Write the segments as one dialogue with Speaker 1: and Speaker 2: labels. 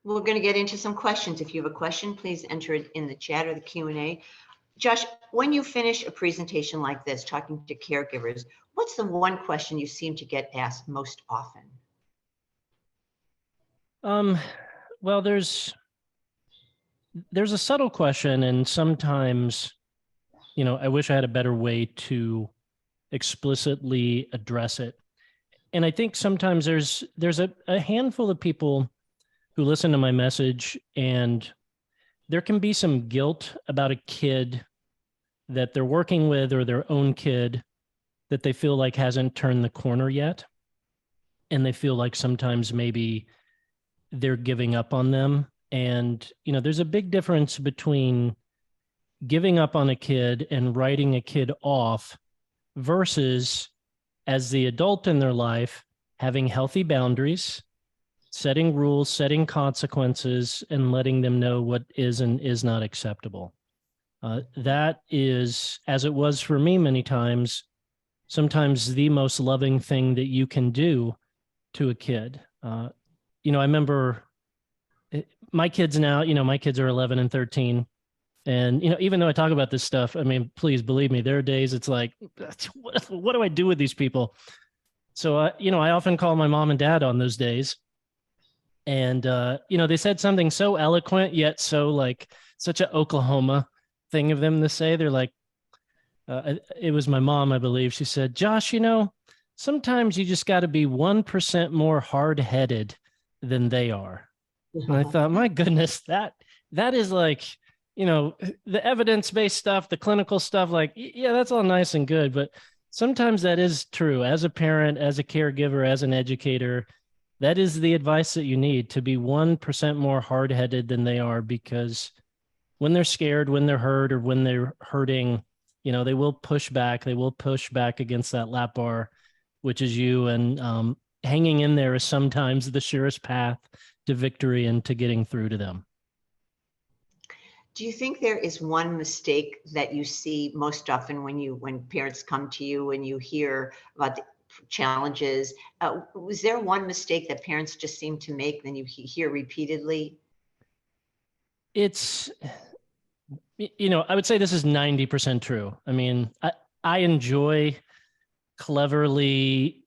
Speaker 1: We're going to get into some questions. If you have a question, please enter it in the chat or the Q&A. Josh, when you finish a presentation like this, talking to caregivers, what's the one question you seem to get asked most often?
Speaker 2: Well, there's a subtle question, and sometimes, I wish I had a better way to explicitly address it. And I think sometimes there's a handful of people who listen to my message, and there can be some guilt about a kid that they're working with or their own kid that they feel like hasn't turned the corner yet. And they feel like sometimes maybe they're giving up on them. And, there's a big difference between giving up on a kid and writing a kid off versus, as the adult in their life, having healthy boundaries, setting rules, setting consequences, and letting them know what is and is not acceptable. That is, as it was for me many times, sometimes the most loving thing that you can do to a kid. I remember my kids now, my kids are 11 and 13. And, even though I talk about this stuff, I mean, please believe me, there are days it's like, what do I do with these people? So, I often call my mom and dad on those days. And, they said something so eloquent, yet so like such an Oklahoma thing of them to say. They're like, it was my mom, I believe. She said, Josh, sometimes you just got to be 1% more hard-headed than they are. And I thought, my goodness, that is like, the evidence-based stuff, the clinical stuff, like, yeah, that's all nice and good. But sometimes that is true. As a parent, as a caregiver, as an educator, that is the advice that you need, to be 1% more hard-headed than they are, because when they're scared, when they're hurt, or when they're hurting, they will push back. They will push back against that lap bar, which is you. And hanging in there is sometimes the surest path to victory and to getting through to them.
Speaker 1: Do you think there is one mistake that you see most often when parents come to you and you hear about the challenges? Was there one mistake that parents just seem to make that you hear repeatedly?
Speaker 2: It's, I would say this is 90% true. I mean, I enjoy cleverly,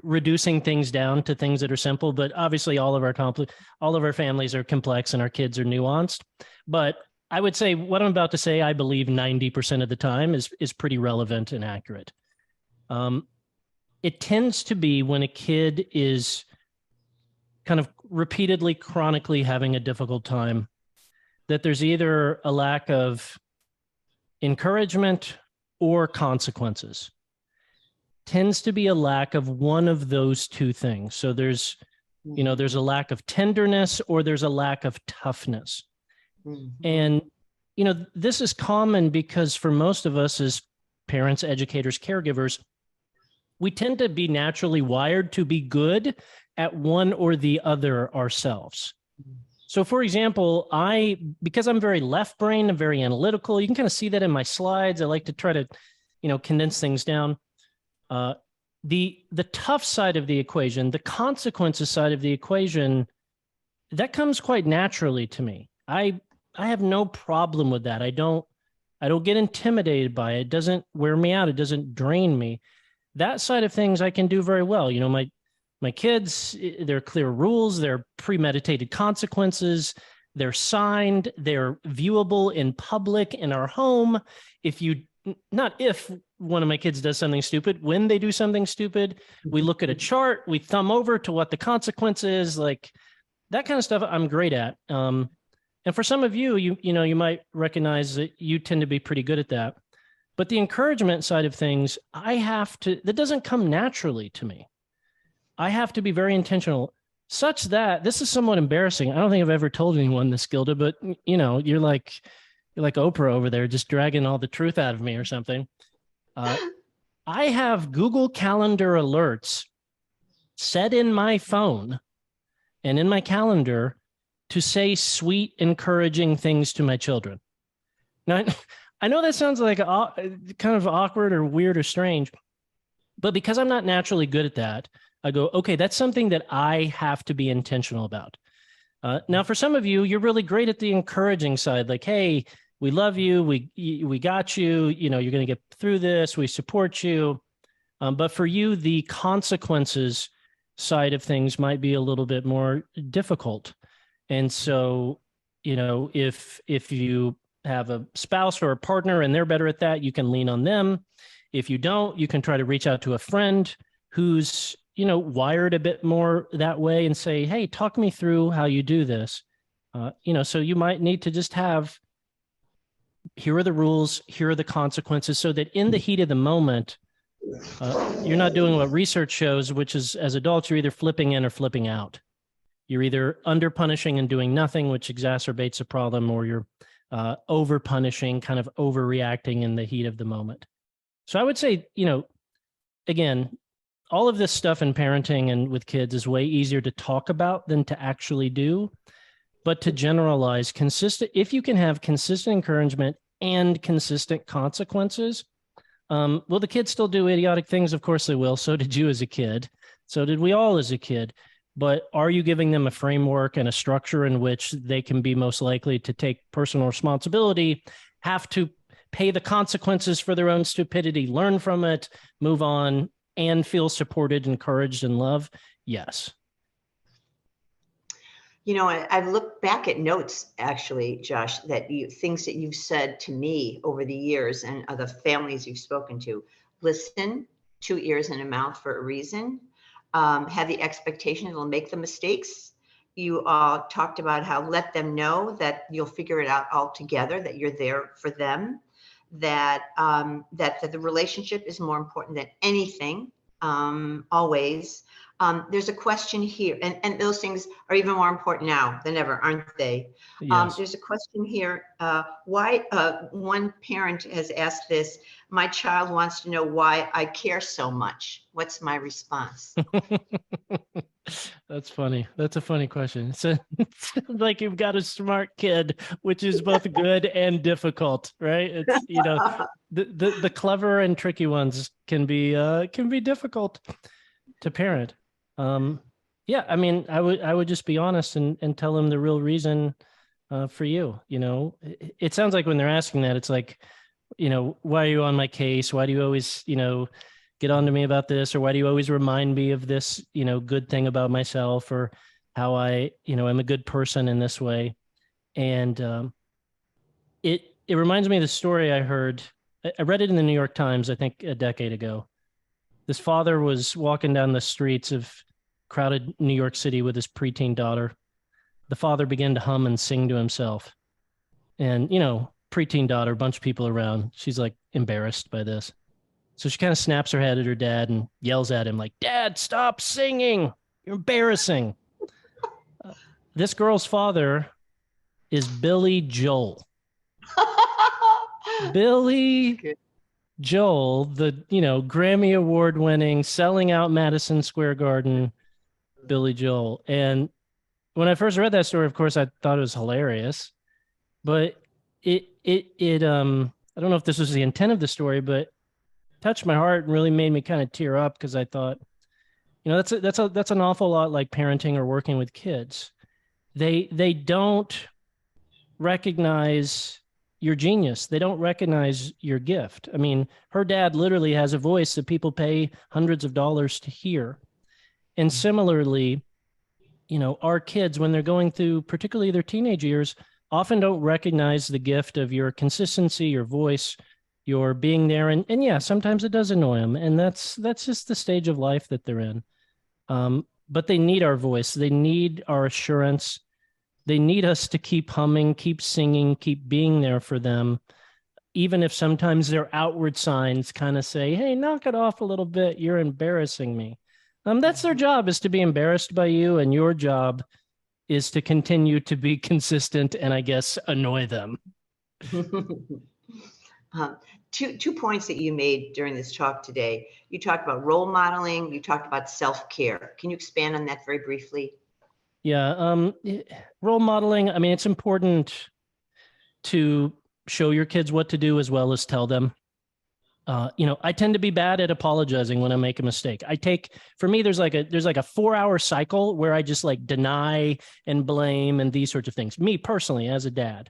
Speaker 2: reducing things down to things that are simple, but obviously all of our families are complex and our kids are nuanced. But I would say what I'm about to say, I believe 90% of the time is pretty relevant and accurate. It tends to be when a kid is kind of repeatedly, chronically having a difficult time, that there's either a lack of encouragement or consequences. Tends to be a lack of one of those two things. So there's a lack of tenderness or there's a lack of toughness. Mm-hmm. And, this is common because for most of us as parents, educators, caregivers, we tend to be naturally wired to be good at one or the other ourselves. So for example, because I'm very left-brained and very analytical, you can kind of see that in my slides. I like to try to, condense things down. The tough side of the equation, the consequences side of the equation, that comes quite naturally to me. I have no problem with that. I don't get intimidated by it. It doesn't wear me out. It doesn't drain me. That side of things I can do very well. My kids, there are clear rules, there are premeditated consequences, they're signed, they're viewable in public in our home. Not if one of my kids does something stupid, when they do something stupid, we look at a chart, we thumb over to what the consequence is, like that kind of stuff I'm great at. And for some of you, you might recognize that you tend to be pretty good at that. But the encouragement side of things, that doesn't come naturally to me. I have to be very intentional, such that this is somewhat embarrassing. I don't think I've ever told anyone this, Gilda, but you're like Oprah over there, just dragging all the truth out of me or something. I have Google Calendar alerts set in my phone and in my calendar to say sweet, encouraging things to my children. Now, I know that sounds like kind of awkward or weird or strange, but because I'm not naturally good at that, I go, okay, that's something that I have to be intentional about. Now, for some of you, you're really great at the encouraging side. Like, hey, we love you. We got you. You know, you're going to get through this. We support you. But for you, the consequences side of things might be a little bit more difficult. And so, you know, if you have a spouse or a partner and they're better at that, you can lean on them. If you don't, you can try to reach out to a friend who's, you know, wired a bit more that way and say, hey, talk me through how you do this. You know, so you might need to just have, here are the rules, here are the consequences, so that in the heat of the moment, you're not doing what research shows, which is as adults, you're either flipping in or flipping out. You're either under punishing and doing nothing, which exacerbates the problem, or you're over punishing, kind of overreacting in the heat of the moment. So I would say, you know, again, all of this stuff in parenting and with kids is way easier to talk about than to actually do. But to generalize, if you can have consistent encouragement and consistent consequences, will the kids still do idiotic things? Of course they will. So did you as a kid. So did we all as a kid. But are you giving them a framework and a structure in which they can be most likely to take personal responsibility, have to pay the consequences for their own stupidity, learn from it, move on, and feel supported, encouraged, and loved? Yes.
Speaker 1: You know, I've looked back at notes, actually, Josh, that things that you've said to me over the years and other families you've spoken to. Listen, 2 ears and a mouth for a reason. Have the expectation it'll make the mistakes. You talked about how let them know that you'll figure it out all together, that you're there for them, that the relationship is more important than anything, always. There's a question here, and those things are even more important now than ever, aren't they?
Speaker 2: Yes.
Speaker 1: There's a question here. Why one parent has asked this, my child wants to know why I care so much. What's my response?
Speaker 2: That's funny. That's a funny question. So it's like you've got a smart kid, which is both good and difficult, right? It's, you know, the clever and tricky ones can be difficult to parent. Yeah, I mean, I would just be honest and tell them the real reason for you. You know, it sounds like when they're asking that, it's like, you know, why are you on my case? Why do you always, you know, get on to me about this? Or why do you always remind me of this, you know, good thing about myself, or how I, you know, am a good person in this way? And it reminds me of the story I heard. I read it in the New York Times, I think a decade ago. This father was walking down the streets of crowded New York City with his preteen daughter. The father began to hum and sing to himself. And, you know, preteen daughter, a bunch of people around. She's like embarrassed by this. So she kind of snaps her head at her dad and yells at him like, Dad, stop singing. You're embarrassing. This girl's father is Billy Joel. Billy Joel, the, you know, Grammy Award winning, selling out Madison Square Garden, Billy Joel. And when I first read that story, of course, I thought it was hilarious, but it I don't know if this was the intent of the story, but touched my heart and really made me kind of tear up, because I thought, you know, that's an awful lot like parenting or working with kids. They don't recognize your genius. They don't recognize your gift. I mean, her dad literally has a voice that people pay hundreds of dollars to hear. And similarly, you know, our kids, when they're going through particularly their teenage years, often don't recognize the gift of your consistency, your voice, your being there. And yeah, sometimes it does annoy them. And that's just the stage of life that they're in. But they need our voice. They need our assurance. They need us to keep humming, keep singing, keep being there for them, even if sometimes their outward signs kind of say, hey, knock it off a little bit. You're embarrassing me. That's their job, is to be embarrassed by you. And your job is to continue to be consistent and, I guess, annoy them.
Speaker 1: Two points that you made during this talk today. You talked about role modeling. You talked about self-care. Can you expand on that very briefly?
Speaker 2: Yeah. Role modeling. I mean, it's important to show your kids what to do as well as tell them. I tend to be bad at apologizing when I make a mistake. For me, there's like a 4-hour cycle where I just like deny and blame and these sorts of things, me personally as a dad.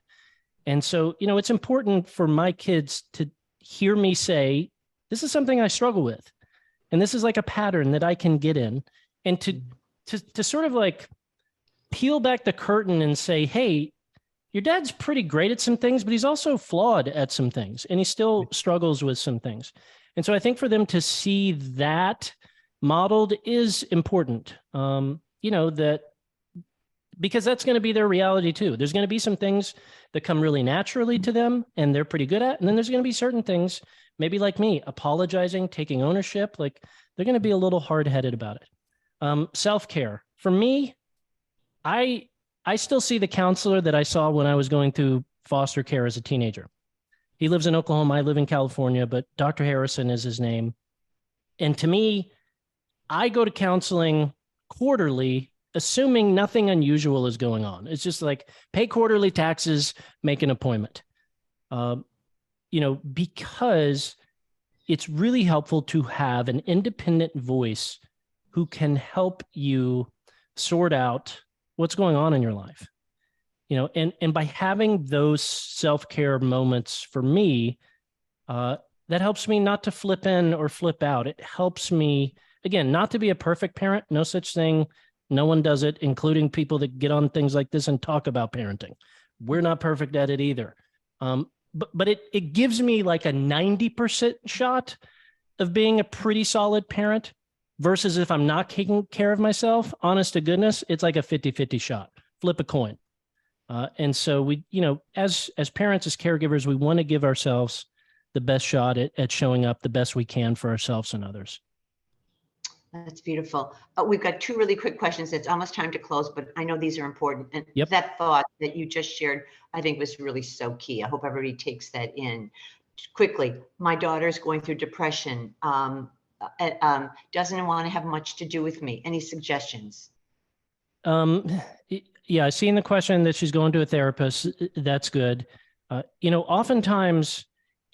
Speaker 2: And so, it's important for my kids to hear me say, this is something I struggle with. And this is like a pattern that I can get in, and to sort of like peel back the curtain and say, hey, your dad's pretty great at some things, but he's also flawed at some things, and he still struggles with some things. And so I think for them to see that modeled is important, that because that's going to be their reality too. There's going to be some things that come really naturally to them and they're pretty good at. And then there's going to be certain things, maybe like me, apologizing, taking ownership, like they're going to be a little hard-headed about it. Self-care. For me, I still see the counselor that I saw when I was going through foster care as a teenager. He lives in Oklahoma. I live in California, but Dr. Harrison is his name. And to me, I go to counseling quarterly, assuming nothing unusual is going on. It's just like pay quarterly taxes, make an appointment. Because it's really helpful to have an independent voice who can help you sort out what's going on in your life, and by having those self-care moments for me, that helps me not to flip in or flip out. It helps me, again, not to be a perfect parent. No such thing. No one does it, including people that get on things like this and talk about parenting. We're not perfect at it either. But it gives me like a 90% shot of being a pretty solid parent. Versus if I'm not taking care of myself, honest to goodness, it's like a 50-50 shot. Flip a coin. And so we, as parents, as caregivers, we want to give ourselves the best shot at showing up the best we can for ourselves and others.
Speaker 1: That's beautiful. We've got 2 really quick questions. It's almost time to close, but I know these are important. And
Speaker 2: Yep.
Speaker 1: That thought that you just shared, I think was really so key. I hope everybody takes that in. Quickly, my daughter's going through depression. Doesn't want to have much to do with me. Any suggestions?
Speaker 2: Yeah, I seen the question that she's going to a therapist. That's good. Oftentimes,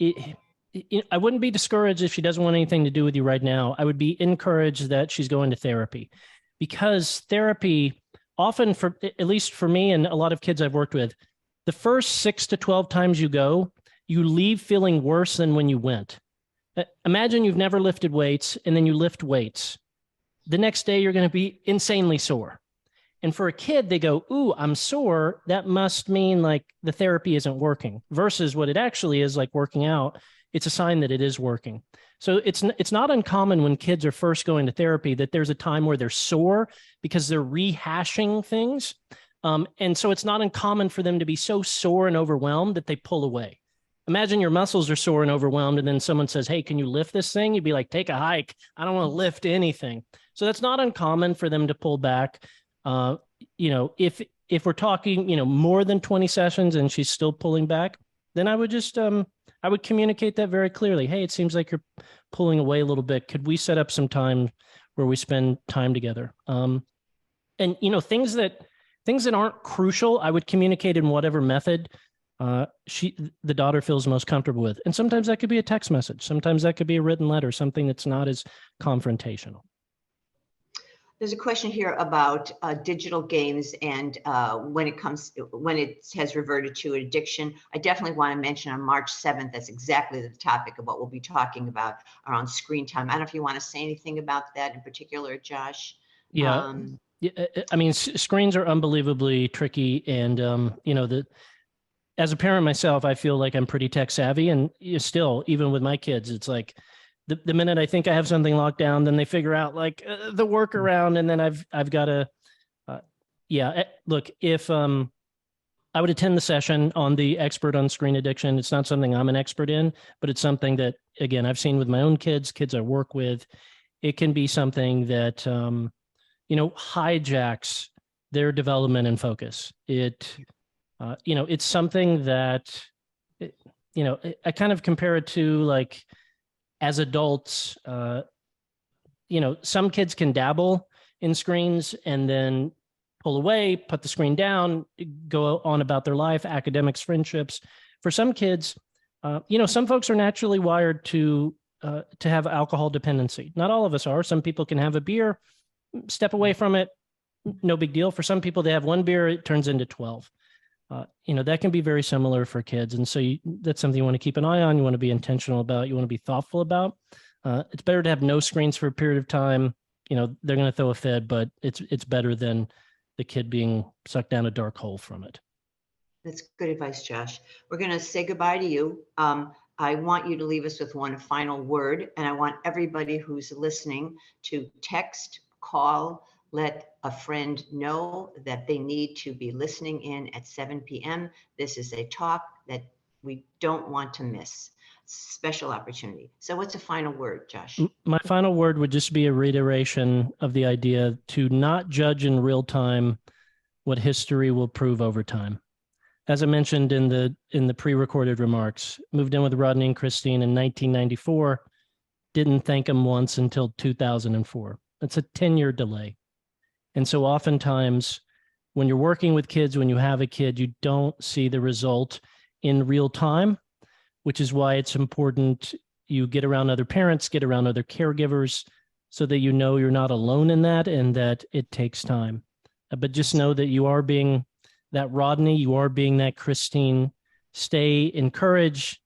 Speaker 2: I wouldn't be discouraged if she doesn't want anything to do with you right now. I would be encouraged that she's going to therapy, because therapy often, for at least for me and a lot of kids I've worked with, the first 6 to 12 times you go, you leave feeling worse than when you went. Imagine you've never lifted weights and then you lift weights. The next day, you're going to be insanely sore. And for a kid, they go, ooh, I'm sore. That must mean like the therapy isn't working, versus what it actually is, like working out. It's a sign that it is working. So it's not uncommon when kids are first going to therapy that there's a time where they're sore because they're rehashing things. And so it's not uncommon for them to be so sore and overwhelmed that they pull away. Imagine your muscles are sore and overwhelmed, and then someone says, hey, can you lift this thing? You'd be like, take a hike. I don't want to lift anything. So that's not uncommon for them to pull back. If we're talking, more than 20 sessions and she's still pulling back, then I would just, I would communicate that very clearly. Hey, it seems like you're pulling away a little bit. Could we set up some time where we spend time together? And, things that aren't crucial, I would communicate in whatever method the daughter feels most comfortable with. And sometimes that could be a text message. Sometimes that could be a written letter, something that's not as confrontational.
Speaker 1: There's a question here about digital games and when it has reverted to addiction. I definitely want to mention on March 7th, that's exactly the topic of what we'll be talking about around screen time. I don't know if you want to say anything about that in particular, Josh.
Speaker 2: Yeah. I mean, screens are unbelievably tricky. And, as a parent myself, I feel like I'm pretty tech savvy, and still, even with my kids, it's like the minute I think I have something locked down, then they figure out like the workaround, and then I've got to, look, if I would attend the session on the expert on screen addiction. It's not something I'm an expert in, but it's something that, again, I've seen with my own kids I work with. It can be something that, hijacks their development and focus. It's something that, I kind of compare it to like, as adults, some kids can dabble in screens and then pull away, put the screen down, go on about their life, academics, friendships. For some kids, Some folks are naturally wired to have alcohol dependency. Not all of us are. Some people can have a beer, step away from it, no big deal. For some people, they have one beer, it turns into 12. That can be very similar for kids. And so that's something you want to keep an eye on. You want to be intentional about, you want to be thoughtful about. It's better to have no screens for a period of time. They're going to throw a fit, but it's better than the kid being sucked down a dark hole from it.
Speaker 1: That's good advice, Josh. We're going to say goodbye to you. I want you to leave us with one final word, and I want everybody who's listening to text, call, let a friend know that they need to be listening in at 7 p.m. This is a talk that we don't want to miss. Special opportunity. So what's a final word, Josh?
Speaker 2: My final word would just be a reiteration of the idea to not judge in real time what history will prove over time. As I mentioned in the pre-recorded remarks, moved in with Rodney and Christine in 1994, didn't thank them once until 2004. That's a 10-year delay. And so oftentimes when you're working with kids, when you have a kid, you don't see the result in real time, which is why it's important you get around other parents, get around other caregivers, so that you're not alone in that and that it takes time. But just know that you are being that Rodney, you are being that Christine. Stay encouraged,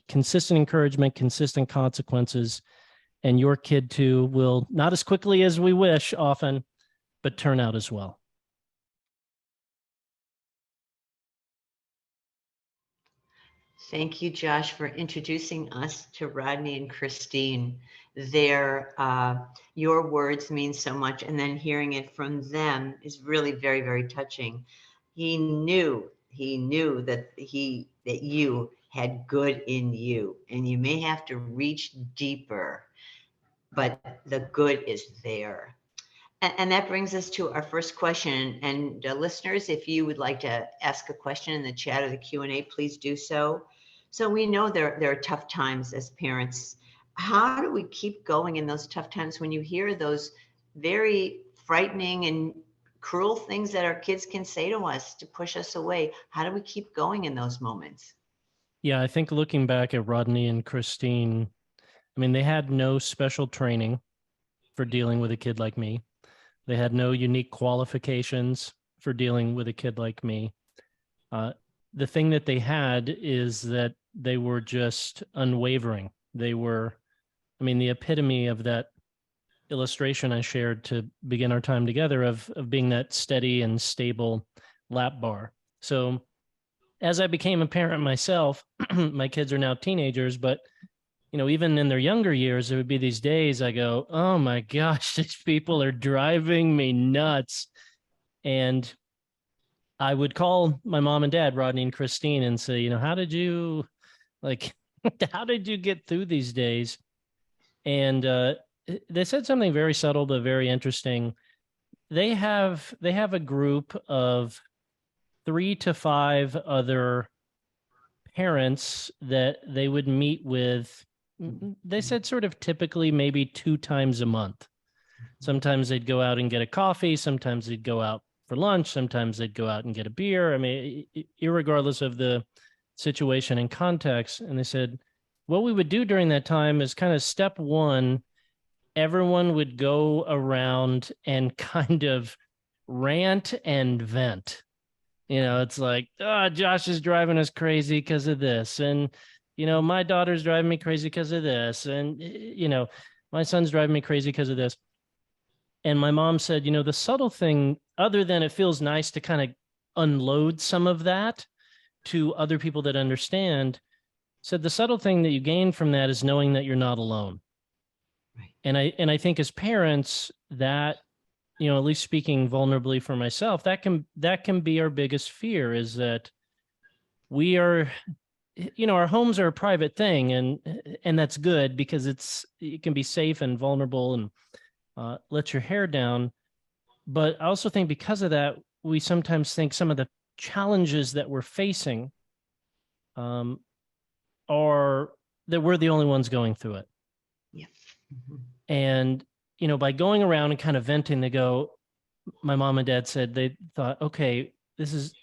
Speaker 2: consistent encouragement, consistent consequences, and your kid too will, not as quickly as we wish often, but turn out as well.
Speaker 1: Thank you, Josh, for introducing us to Rodney and Christine. Your words mean so much, and then hearing it from them is really very, very touching. He knew that you had good in you, and you may have to reach deeper, but the good is there. And that brings us to our first question. And listeners, if you would like to ask a question in the chat or the Q&A, please do so. So we know there are tough times as parents. How do we keep going in those tough times when you hear those very frightening and cruel things that our kids can say to us to push us away? How do we keep going in those moments?
Speaker 2: Yeah, I think looking back at Rodney and Christine, they had no special training for dealing with a kid like me. They had no unique qualifications for dealing with a kid like me. The thing that they had is that they were just unwavering. They were, the epitome of that illustration I shared to begin our time together of being that steady and stable lap bar. So as I became a parent myself, my kids are now teenagers, but even in their younger years, there would be these days I go, oh my gosh, these people are driving me nuts. And I would call my mom and dad, Rodney and Christine, and say, how did you get through these days? And they said something very subtle, but very interesting. They have a group of 3 to 5 other parents that they would meet with. They said sort of typically maybe 2 times a month. Sometimes they'd go out and get a coffee. Sometimes they'd go out for lunch. Sometimes they'd go out and get a beer. Irregardless of the situation and context. And they said, what we would do during that time is kind of step one, everyone would go around and kind of rant and vent. It's like, oh, Josh is driving us crazy because of this. And my daughter's driving me crazy because of this. And, my son's driving me crazy because of this. And my mom said, the subtle thing, other than it feels nice to kind of unload some of that to other people that understand, said the subtle thing that you gain from that is knowing that you're not alone. Right. And I think as parents that, at least speaking vulnerably for myself, that can be our biggest fear, is that we are, our homes are a private thing, and that's good because it can be safe and vulnerable and let your hair down. But I also think because of that, we sometimes think some of the challenges that we're facing are that we're the only ones going through it.
Speaker 1: Yeah. Mm-hmm.
Speaker 2: And, by going around and kind of venting, my mom and dad said they thought, okay, this is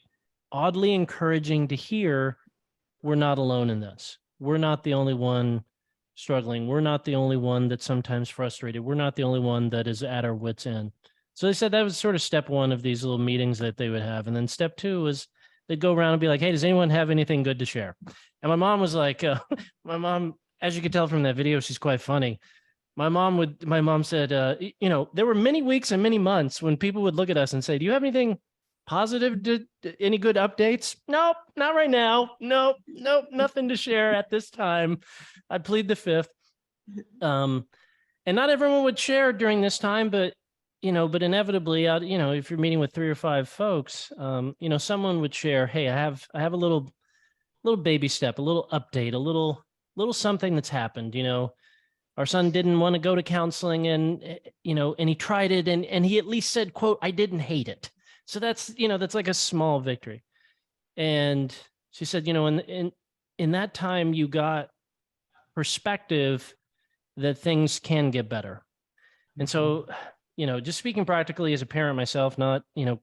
Speaker 2: oddly encouraging to hear. We're not alone in this. we're not the only one struggling. We're not the only one that's sometimes frustrated. We're not the only one that is at our wits' end. So they said that was sort of step one of these little meetings that they would have. And then step two was they'd go around and be like, hey, does anyone have anything good to share? And my mom was like, my mom, as you can tell from that video, she's quite funny. My mom said, there were many weeks and many months when people would look at us and say, do you have anything positive, any good updates? Nope, not right now. Nope, nothing to share at this time. I plead the fifth. And not everyone would share during this time, but inevitably, if you're meeting with 3 or 5 folks, someone would share, hey, I have a little baby step, a little update, a little something that's happened. Our son didn't want to go to counseling, and he tried it, and he at least said, quote, I didn't hate it. So that's like a small victory. And she said, in that time, you got perspective that things can get better. And so, just speaking practically as a parent myself, not,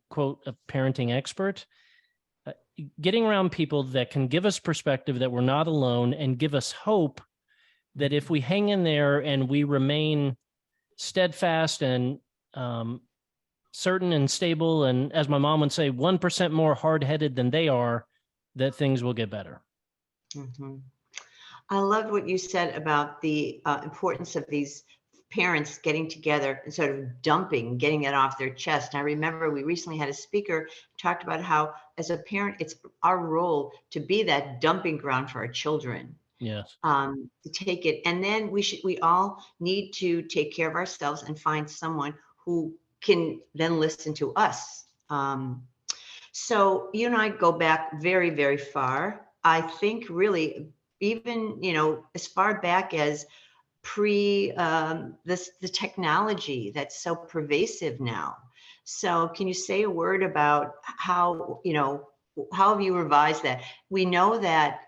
Speaker 2: quote, a parenting expert, getting around people that can give us perspective that we're not alone and give us hope that if we hang in there and we remain steadfast and certain and stable, and as my mom would say, 1% more hard-headed than they are, that things will get better.
Speaker 1: Mm-hmm. I loved what you said about the importance of these parents getting together and sort of getting it off their chest. And I remember we recently had a speaker talked about how, as a parent, it's our role to be that dumping ground for our children.
Speaker 2: Yes.
Speaker 1: To take it. And then we all need to take care of ourselves and find someone who can then listen to us. So you and I go back very, very far. I think really even, as far back as the technology that's so pervasive now. So can you say a word about how have you revised that? We know that,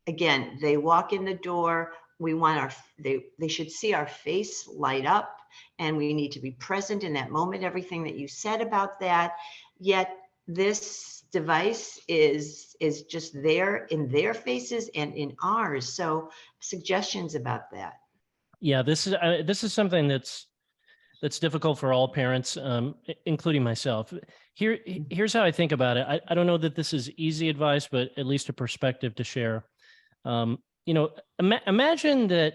Speaker 1: again, they walk in the door, we want they should see our face light up, and we need to be present in that moment, everything that you said about that. Yet this device is just there in their faces and in ours. So suggestions about that.
Speaker 2: Yeah, this is something that's difficult for all parents, including myself. Here's how I think about it. I don't know that this is easy advice, but at least a perspective to share. Imagine that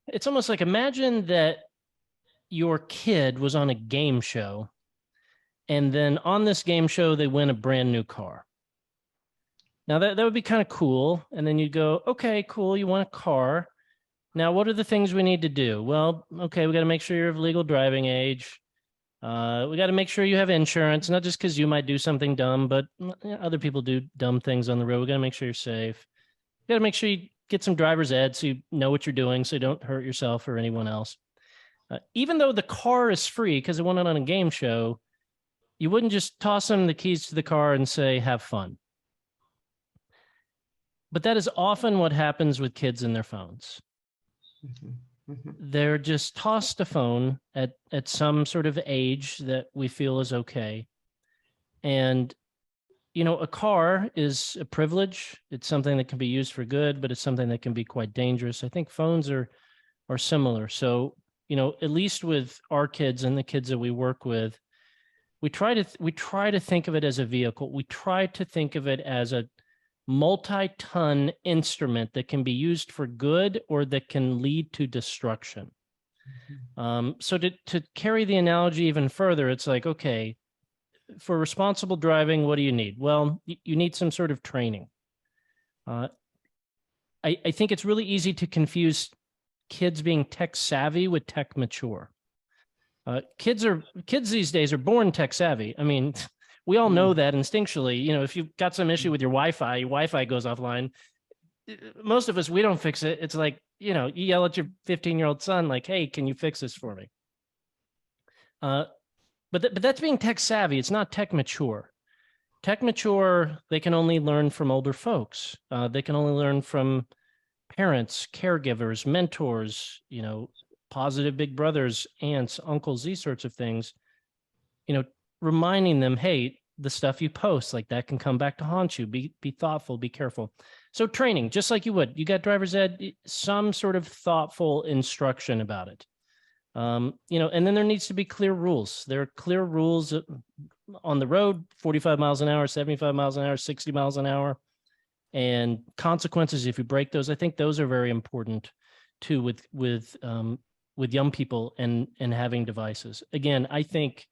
Speaker 2: it's almost like, imagine that your kid was on a game show, and then on this game show, they win a brand new car. Now that would be kind of cool. And then you'd go, okay, cool. You want a car. Now, what are the things we need to do? Well, okay, we got to make sure you're of legal driving age. We got to make sure you have insurance, not just because you might do something dumb, but other people do dumb things on the road. We got to make sure you're safe. You got to make sure you get some driver's ed so you know what you're doing, so you don't hurt yourself or anyone else. Even though the car is free because it went on a game show, you wouldn't just toss them the keys to the car and say, have fun. But that is often what happens with kids and their phones. Mm-hmm. Mm-hmm. They're just tossed a phone at some sort of age that we feel is okay. And a car is a privilege. It's something that can be used for good, but it's something that can be quite dangerous. I think phones are similar. So, at least with our kids and the kids that we work with, we try to think of it as a vehicle. We try to think of it as a multi-ton instrument that can be used for good or that can lead to destruction. Mm-hmm. So to carry the analogy even further, it's like, okay, for responsible driving, what do you need? Well, you need some sort of training. I think it's really easy to confuse kids being tech savvy with tech mature. Kids these days are born tech savvy. I mean, we all know that instinctually. If you've got some issue with your Wi-Fi goes offline. Most of us, we don't fix it. It's like, you yell at your 15-year-old son, like, hey, can you fix this for me? But that's being tech savvy. It's not tech mature. Tech mature, they can only learn from older folks. They can only learn from parents, caregivers, mentors, positive big brothers, aunts, uncles, these sorts of things, reminding them, hey, the stuff you post, like that can come back to haunt you. Be thoughtful, be careful. So training, just like you would, you got driver's ed, some sort of thoughtful instruction about it. And then there needs to be clear rules. There are clear rules on the road, 45 miles an hour, 75 miles an hour, 60 miles an hour, and consequences if you break those. I think those are very important too with young people and having devices. Again, I think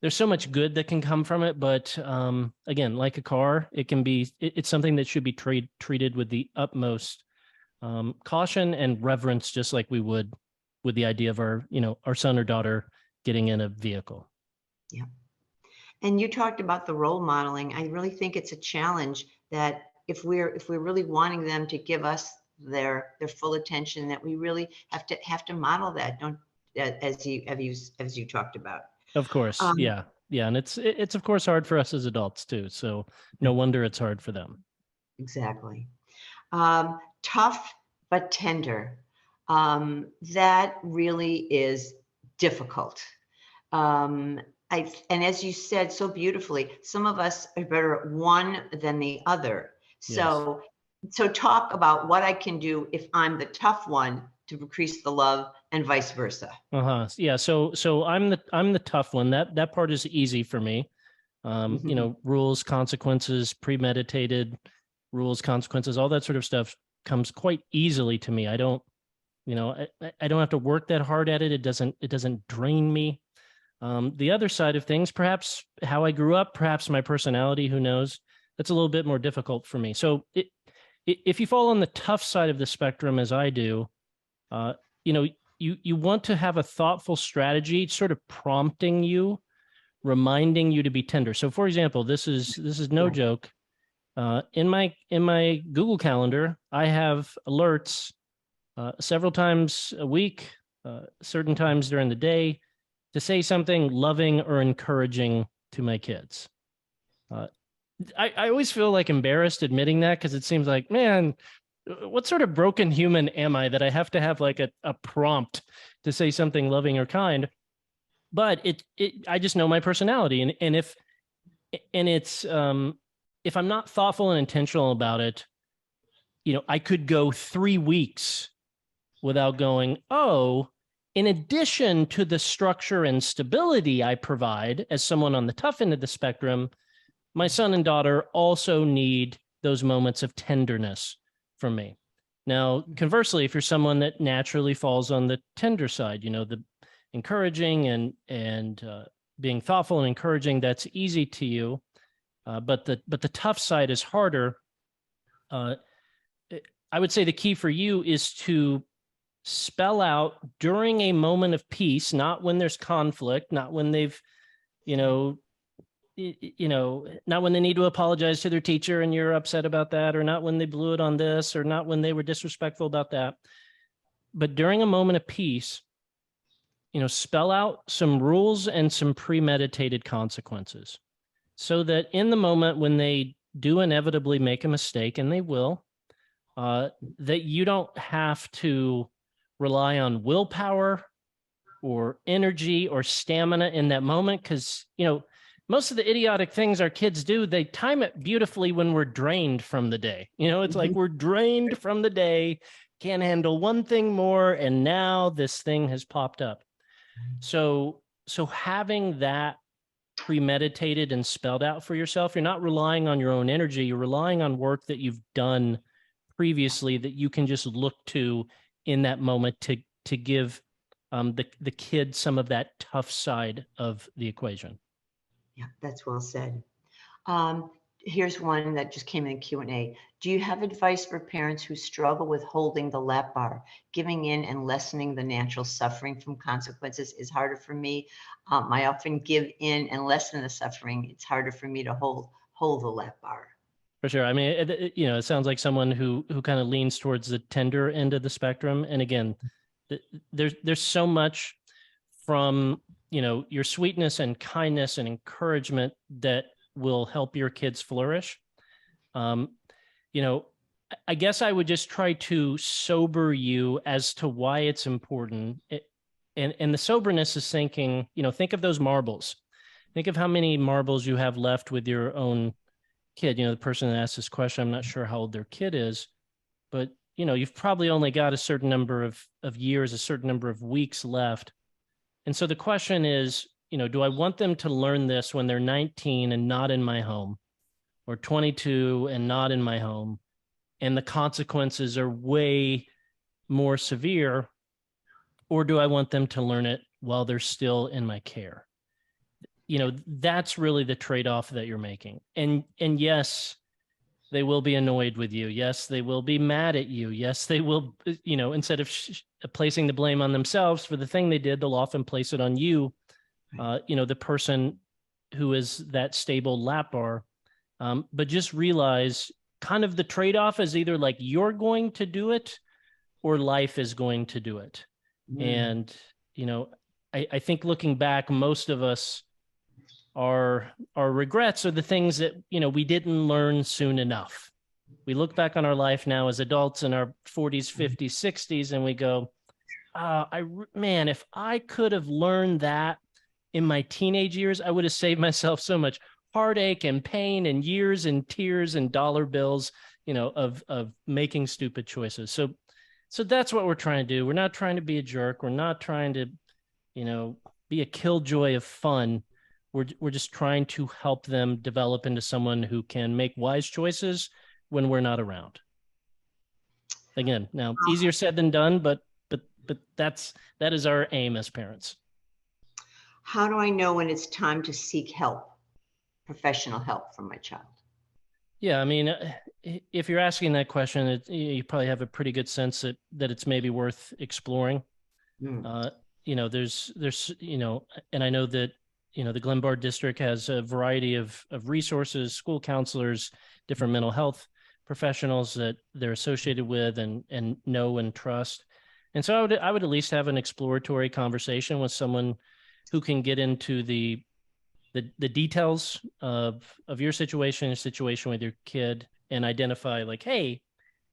Speaker 2: there's so much good that can come from it, but again, like a car, it's something that should be treated with the utmost caution and reverence, just like we would with the idea of our son or daughter getting in a vehicle.
Speaker 1: Yeah. And you talked about the role modeling. I really think it's a challenge that if we're really wanting them to give us their full attention, that we really have to model that, don't as you talked about.
Speaker 2: Of course. Yeah. And it's of course hard for us as adults too. So no wonder it's hard for them.
Speaker 1: Exactly. Tough but tender. That really is difficult. And as you said so beautifully, some of us are better at one than the other. So, so talk about what I can do if I'm the tough one to increase the love, and vice versa.
Speaker 2: Yeah. So I'm the tough one. That part is easy for me. Rules, consequences, premeditated rules, consequences, all that sort of stuff comes quite easily to me. I don't have to work that hard at it. It doesn't drain me. The other side of things, perhaps how I grew up, perhaps my personality, who knows, that's a little bit more difficult for me. So if you fall on the tough side of the spectrum, as I do, you want to have a thoughtful strategy, sort of prompting you, reminding you to be tender. So for example, this is no joke. In my Google Calendar, I have alerts several times a week, certain times during the day, to say something loving or encouraging to my kids. I always feel like embarrassed admitting that, because it seems like, man, what sort of broken human am I that I have to have like a prompt to say something loving or kind? But I just know my personality, and if I'm not thoughtful and intentional about it, I could go 3 weeks without going, oh, in addition to the structure and stability I provide as someone on the tough end of the spectrum, my son and daughter also need those moments of tenderness from me. Now, conversely, if you're someone that naturally falls on the tender side, the encouraging and being thoughtful and encouraging, that's easy to you. But the tough side is harder. I would say the key for you is to spell out during a moment of peace, not when there's conflict, not when they've, not when they need to apologize to their teacher and you're upset about that, or not when they blew it on this, or not when they were disrespectful about that. But during a moment of peace, spell out some rules and some premeditated consequences, so that in the moment when they do inevitably make a mistake, and they will, that you don't have to rely on willpower or energy or stamina in that moment. Because, most of the idiotic things our kids do, they time it beautifully when we're drained from the day. It's like we're drained from the day, can't handle one thing more, and now this thing has popped up. So having that premeditated and spelled out for yourself, you're not relying on your own energy, you're relying on work that you've done previously that you can just look to in that moment to give the kid some of that tough side of the equation.
Speaker 1: Yeah, that's well said. Here's one that just came in Q&A. Do you have advice for parents who struggle with holding the lap bar? Giving in and lessening the natural suffering from consequences is harder for me. I often give in and lessen the suffering. It's harder for me to hold the lap bar.
Speaker 2: For sure. I mean, it sounds like someone who kind of leans towards the tender end of the spectrum. And again, there's so much from, your sweetness and kindness and encouragement that will help your kids flourish. I guess I would just try to sober you as to why it's important. And the soberness is thinking, think of those marbles. Think of how many marbles you have left with your own kid, the person that asked this question, I'm not sure how old their kid is, but you've probably only got a certain number of years, a certain number of weeks left. And so the question is, do I want them to learn this when they're 19 and not in my home, or 22 and not in my home, and the consequences are way more severe? Or do I want them to learn it while they're still in my care? That's really the trade-off that you're making. And yes, they will be annoyed with you. Yes, they will be mad at you. Yes, they will, instead of placing the blame on themselves for the thing they did, they'll often place it on you, the person who is that stable lap bar. But just realize kind of the trade-off is either like you're going to do it or life is going to do it. And, I think looking back, most of us, our regrets are the things that, we didn't learn soon enough. We look back on our life now as adults in our 40s, 50s, 60s, and we go, man, if I could have learned that in my teenage years, I would have saved myself so much heartache and pain and years and tears and dollar bills, of making stupid choices. So that's what we're trying to do. We're not trying to be a jerk. We're not trying to, be a killjoy of fun. We're just trying to help them develop into someone who can make wise choices when we're not around. Again, now easier said than done, but that is our aim as parents.
Speaker 1: How do I know when it's time to seek help, professional help from my child? Yeah,
Speaker 2: I mean, if you're asking that question, you probably have a pretty good sense that it's maybe worth exploring. There's, and I know that, the Glenbard district has a variety of resources, school counselors, different mental health professionals that they're associated with and know and trust. And so I would at least have an exploratory conversation with someone who can get into the details of your situation with your kid and identify like, hey,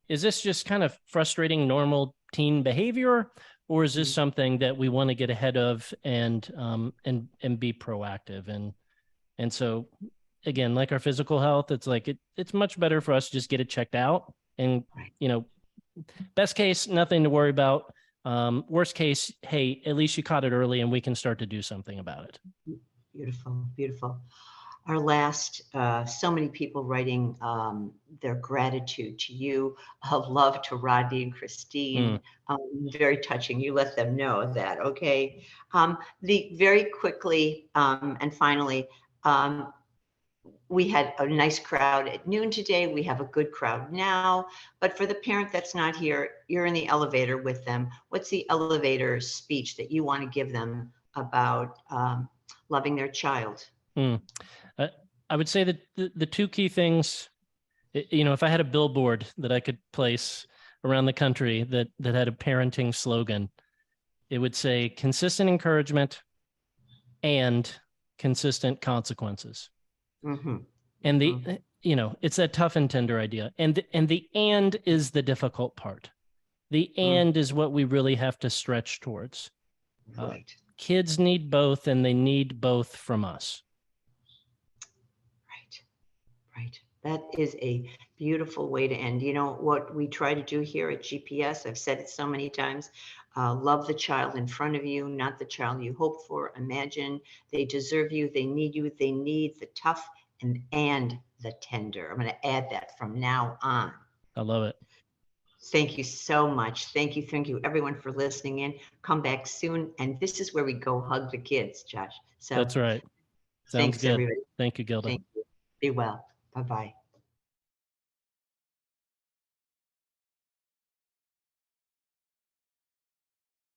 Speaker 2: is this just kind of frustrating normal teen behavior, or is this something that we want to get ahead of and be proactive? And so again, like our physical health, it's like it's much better for us to just get it checked out. And best case, nothing to worry about. Worst case, hey, at least you caught it early and we can start to do something about it.
Speaker 1: Beautiful, beautiful. Our last, so many people writing their gratitude to you, of love to Rodney and Christine. Very touching. You let them know that, okay? Very quickly and finally, we had a nice crowd at noon today. We have a good crowd now. But for the parent that's not here, you're in the elevator with them. What's the elevator speech that you want to give them about loving their child?
Speaker 2: I would say that the two key things, if I had a billboard that I could place around the country that had a parenting slogan, it would say consistent encouragement and consistent consequences. And it's that tough and tender idea. And the and is the difficult part. The and is what we really have to stretch towards.
Speaker 1: Right.
Speaker 2: Kids need both, and they need both from us.
Speaker 1: Right. That is a beautiful way to end. What we try to do here at GPS, I've said it so many times, love the child in front of you, not the child you hope for. Imagine they deserve you, they need you, they need the tough and the tender. I'm going to add that from now on.
Speaker 2: I love it.
Speaker 1: Thank you so much. Thank you everyone for listening in. Come back soon. And this is where we go hug the kids, Josh. So
Speaker 2: that's right. Sounds
Speaker 1: thanks,
Speaker 2: good.
Speaker 1: everybody.
Speaker 2: Thank you, Gilda.
Speaker 1: Thank you. Be well. Bye-bye.